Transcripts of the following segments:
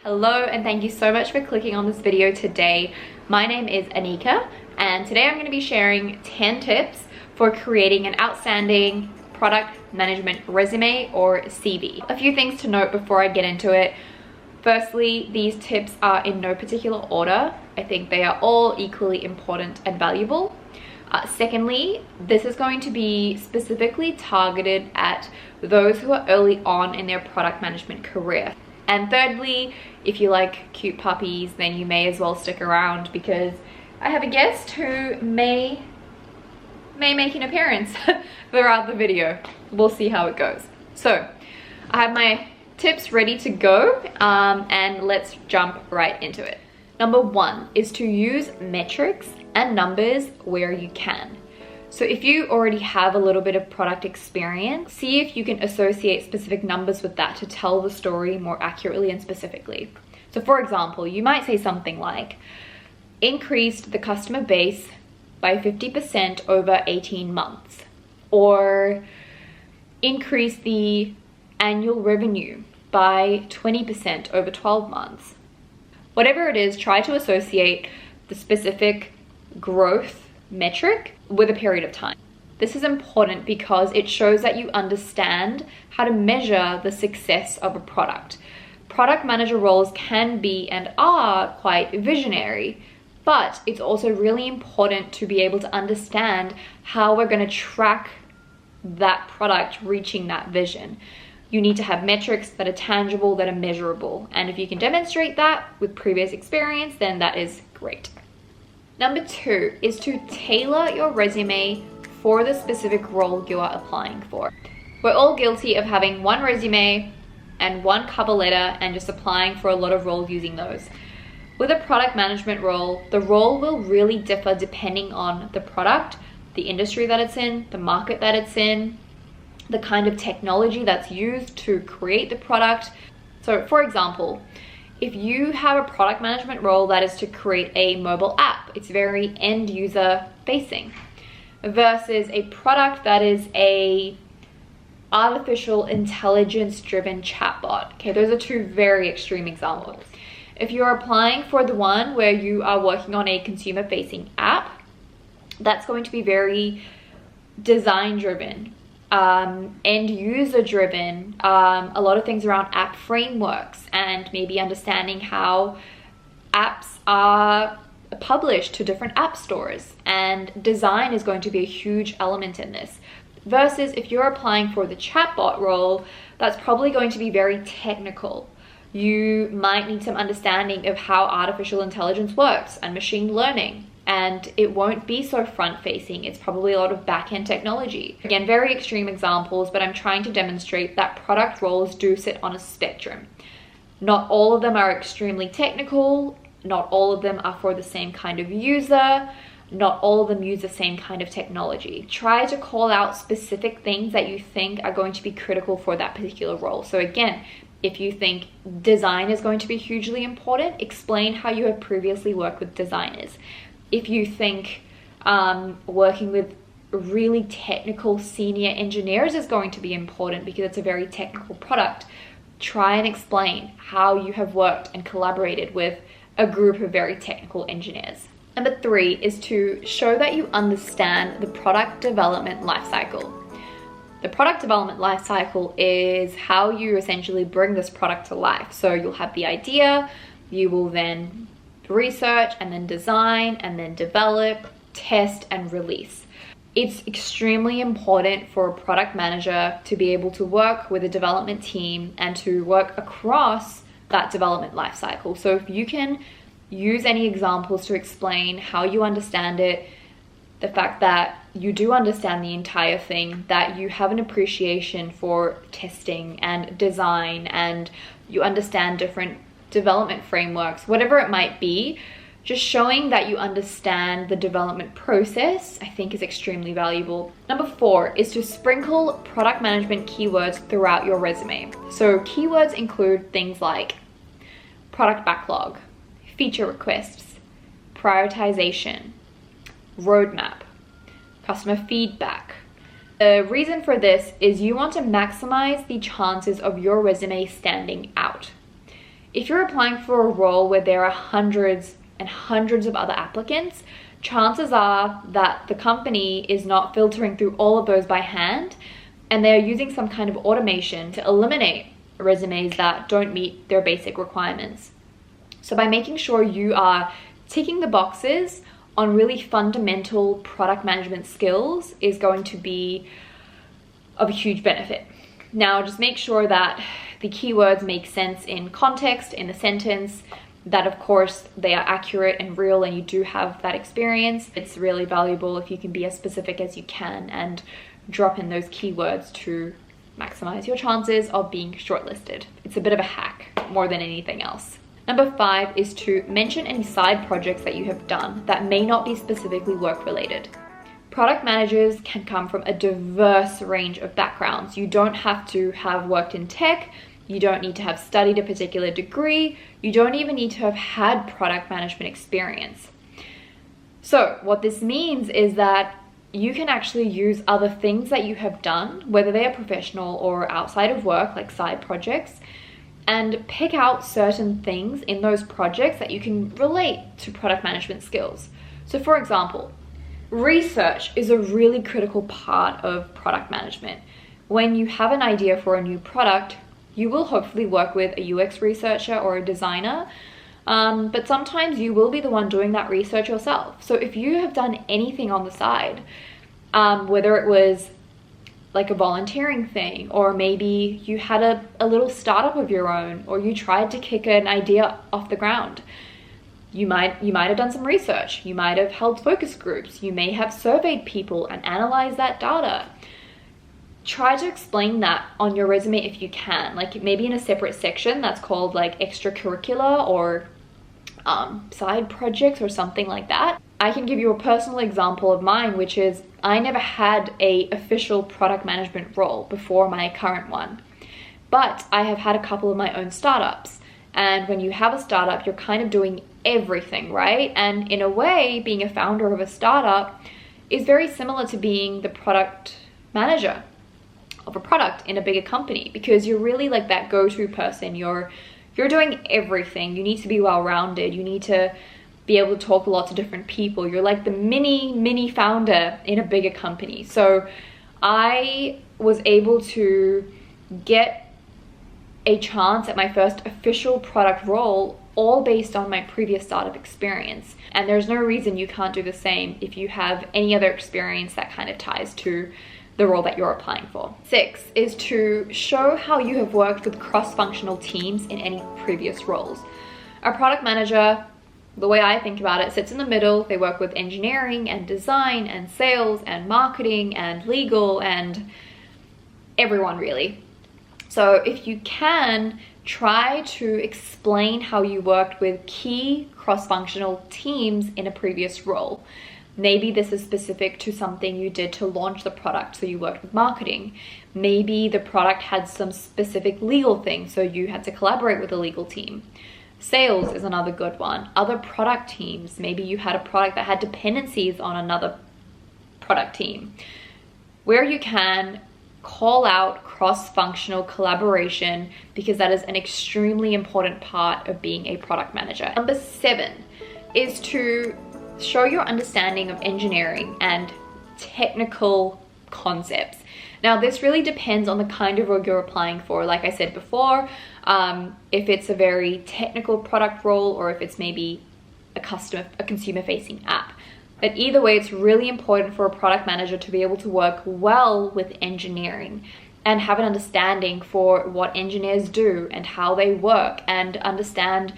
Hello and thank you so much for clicking on this video today. My name is Anika and today I'm going to be sharing 10 tips for creating an outstanding product management resume or CV. A few things to note before I get into it. Firstly, these tips are in no particular order. I think they are all equally important and valuable. Secondly, this is going to be specifically targeted at those who are early on in their product management career. And thirdly, if you like cute puppies, then you may as well stick around because I have a guest who may make an appearance throughout the video. We'll see how it goes. So I have my tips ready to go and let's jump right into it. Number one is to use metrics and numbers where you can. So if you already have a little bit of product experience, see if you can associate specific numbers with that to tell the story more accurately and specifically. So for example, you might say something like, increased the customer base by 50% over 18 months, or increase the annual revenue by 20% over 12 months. Whatever it is, try to associate the specific growth metric with a period of time. This is important because it shows that you understand how to measure the success of a product. Product manager roles can be and are quite visionary, but it's also really important to be able to understand how we're going to track that product reaching that vision. You need to have metrics that are tangible, that are measurable. And if you can demonstrate that with previous experience, then that is great. Number two is to tailor your resume for the specific role you are applying for. We're all guilty of having one resume and one cover letter and just applying for a lot of roles using those. With a product management role, the role will really differ depending on the product, the industry that it's in, the market that it's in, the kind of technology that's used to create the product. So for example, if you have a product management role that is to create a mobile app, it's very end user facing, versus a product that is a artificial intelligence driven chatbot. Okay, those are two very extreme examples. If you're applying for the one where you are working on a consumer facing app, that's going to be very design driven, end user driven, a lot of things around app frameworks and maybe understanding how apps are published to different app stores, and design is going to be a huge element in this. Versus if you're applying for the chatbot role, that's probably going to be very technical. You might need some understanding of how artificial intelligence works and machine learning, and it won't be so front-facing. It's probably a lot of back-end technology. Again, very extreme examples, but I'm trying to demonstrate that product roles do sit on a spectrum. Not all of them are extremely technical, not all of them are for the same kind of user, not all of them use the same kind of technology. Try to call out specific things that you think are going to be critical for that particular role. So again, if you think design is going to be hugely important, explain how you have previously worked with designers. If you think working with really technical senior engineers is going to be important because it's a very technical product, try and explain how you have worked and collaborated with a group of very technical engineers. Number three is to show that you understand the product development lifecycle. The product development lifecycle is how you essentially bring this product to life. So you'll have the idea, you will then research and then design and then develop, test and release. It's extremely important for a product manager to be able to work with a development team and to work across that development lifecycle. So if you can use any examples to explain how you understand it, the fact that you do understand the entire thing, that you have an appreciation for testing and design, and you understand different development frameworks, whatever it might be, just showing that you understand the development process, I think is extremely valuable. Number four is to sprinkle product management keywords throughout your resume. So keywords include things like product backlog, feature requests, prioritization, roadmap, customer feedback. The reason for this is you want to maximize the chances of your resume standing out. If you're applying for a role where there are hundreds and hundreds of other applicants, chances are that the company is not filtering through all of those by hand, and they're using some kind of automation to eliminate resumes that don't meet their basic requirements. So by making sure you are ticking the boxes on really fundamental product management skills is going to be of a huge benefit. Now, just make sure that the keywords make sense in context, in the sentence, that of course they are accurate and real and you do have that experience. It's really valuable if you can be as specific as you can and drop in those keywords to maximize your chances of being shortlisted. It's a bit of a hack more than anything else. Number 5 is to mention any side projects that you have done that may not be specifically work related. Product managers can come from a diverse range of backgrounds. You don't have to have worked in tech. You don't need to have studied a particular degree. You don't even need to have had product management experience. So what this means is that you can actually use other things that you have done, whether they are professional or outside of work, like side projects, and pick out certain things in those projects that you can relate to product management skills. So for example, research is a really critical part of product management. When you have an idea for a new product, you will hopefully work with a UX researcher or a designer, but sometimes you will be the one doing that research yourself. So if you have done anything on the side, whether it was like a volunteering thing, or maybe you had a little startup of your own, or you tried to kick an idea off the ground, you might have done some research, you might have held focus groups, you may have surveyed people and analyzed that data. Try to explain that on your resume if you can, like maybe in a separate section that's called like extracurricular or side projects or something like that. I can give you a personal example of mine, which is I never had an official product management role before my current one, but I have had a couple of my own startups. And when you have a startup, you're kind of doing everything, right? And in a way, being a founder of a startup is very similar to being the product manager of a product in a bigger company, because you're really like that go-to person. You're doing everything. You need to be well-rounded. You need to be able to talk to lots of different people. You're like the mini founder in a bigger company. So I was able to get a chance at my first official product role, all based on my previous startup experience. And there's no reason you can't do the same if you have any other experience that kind of ties to the role that you're applying for. 6 is to show how you have worked with cross-functional teams in any previous roles. A product manager, the way I think about it, sits in the middle. They work with engineering and design and sales and marketing and legal and everyone really. So if you can, try to explain how you worked with key cross-functional teams in a previous role. Maybe this is specific to something you did to launch the product, so you worked with marketing. Maybe the product had some specific legal thing, so you had to collaborate with a legal team. Sales is another good one. Other product teams, maybe you had a product that had dependencies on another product team. Where you can, call out cross-functional collaboration, because that is an extremely important part of being a product manager. Number 7 is to show your understanding of engineering and technical concepts. Now, this really depends on the kind of role you're applying for. Like I said before, if it's a very technical product role, or if it's maybe a consumer-facing app. But either way, it's really important for a product manager to be able to work well with engineering and have an understanding for what engineers do and how they work, and understand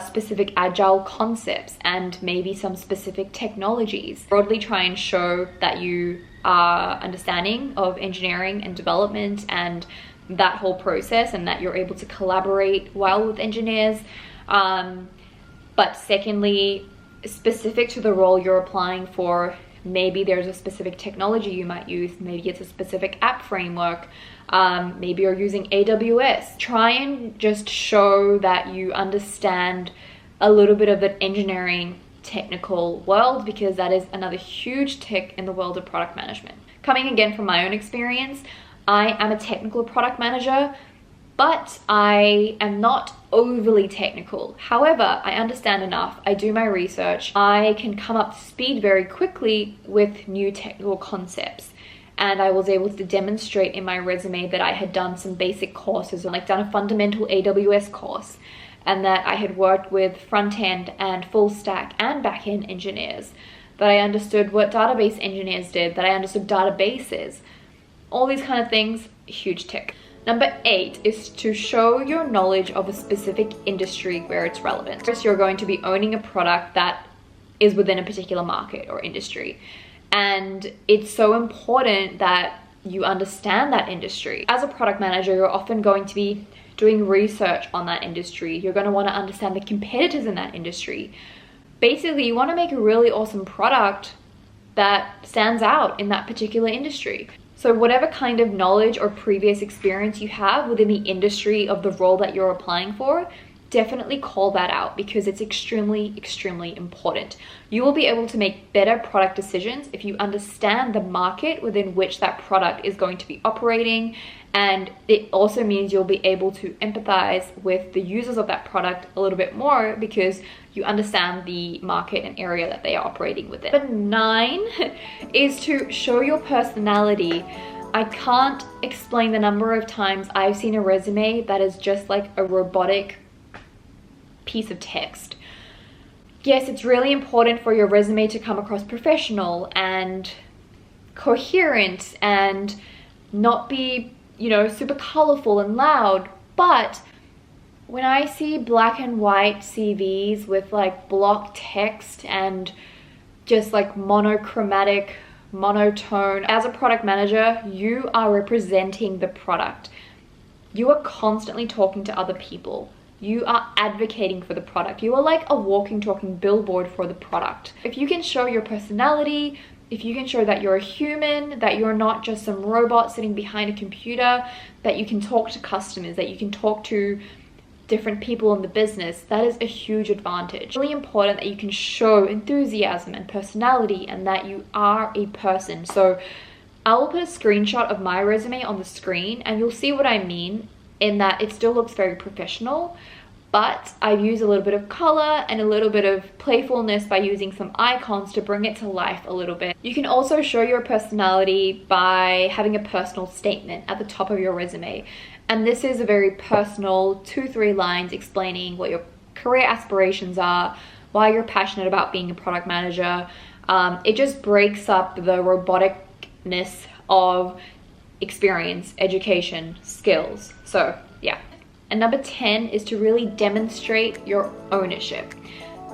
specific agile concepts and maybe some specific technologies. Broadly try and show that you are understanding of engineering and development and that whole process, and that you're able to collaborate well with engineers. But secondly, specific to the role you're applying for, maybe there's a specific technology you might use, maybe it's a specific app framework, maybe you're using AWS. Try and just show that you understand a little bit of the engineering technical world, because that is another huge tick in the world of product management. Coming again from my own experience, I am a technical product manager, but I am not overly technical. However, I understand enough, I do my research, I can come up to speed very quickly with new technical concepts. And I was able to demonstrate in my resume that I had done some basic courses, and like done a fundamental AWS course, and that I had worked with front-end and full stack and back-end engineers, that I understood what database engineers did, that I understood databases, all these kind of things. Huge tick. Number 8 is to show your knowledge of a specific industry where it's relevant. First, you're going to be owning a product that is within a particular market or industry. And it's so important that you understand that industry. As a product manager, you're often going to be doing research on that industry. You're going to want to understand the competitors in that industry. Basically, you want to make a really awesome product that stands out in that particular industry. So whatever kind of knowledge or previous experience you have within the industry of the role that you're applying for, definitely call that out, because it's extremely, extremely important. You will be able to make better product decisions if you understand the market within which that product is going to be operating. And it also means you'll be able to empathize with the users of that product a little bit more, because you understand the market and area that they are operating within. Number 9 is to show your personality. I can't explain the number of times I've seen a resume that is just like a robotic piece of text. Yes, it's really important for your resume to come across professional and coherent and not be, you know, super colorful and loud. But when I see black and white CVs with like block text and just like monochromatic, monotone, as a product manager, you are representing the product. You are constantly talking to other people. You are advocating for the product. You are like a walking, talking billboard for the product. If you can show your personality, if you can show that you're a human, that you're not just some robot sitting behind a computer, that you can talk to customers, that you can talk to different people in the business, that is a huge advantage. It's really important that you can show enthusiasm and personality and that you are a person. So I will put a screenshot of my resume on the screen and you'll see what I mean, in that it still looks very professional, but I've used a little bit of color and a little bit of playfulness by using some icons to bring it to life a little bit. You can also show your personality by having a personal statement at the top of your resume. And this is a very personal 2-3 lines explaining what your career aspirations are, why you're passionate about being a product manager. It just breaks up the roboticness of experience, education, skills. So yeah. And number 10 is to really demonstrate your ownership.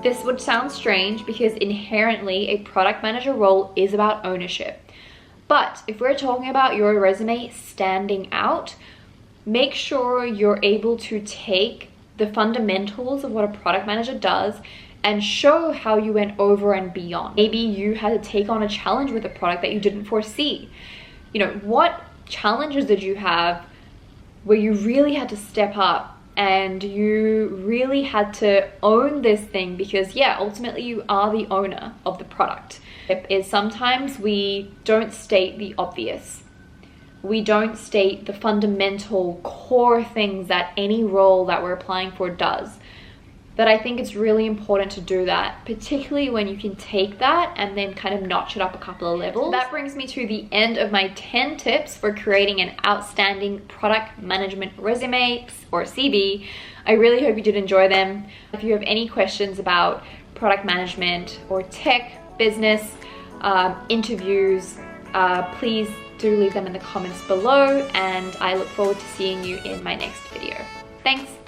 This would sound strange because inherently a product manager role is about ownership. But if we're talking about your resume standing out, make sure you're able to take the fundamentals of what a product manager does and show how you went over and beyond. Maybe you had to take on a challenge with a product that you didn't foresee. You know, what challenges did you have where you really had to step up and you really had to own this thing? Because yeah, ultimately you are the owner of the product. Is sometimes we don't state the obvious. We don't state the fundamental core things that any role that we're applying for does. But I think it's really important to do that, particularly when you can take that and then kind of notch it up a couple of levels. That brings me to the end of my 10 tips for creating an outstanding product management resume or CV. I really hope you did enjoy them. If you have any questions about product management or tech, business, interviews, please do leave them in the comments below, and I look forward to seeing you in my next video. Thanks.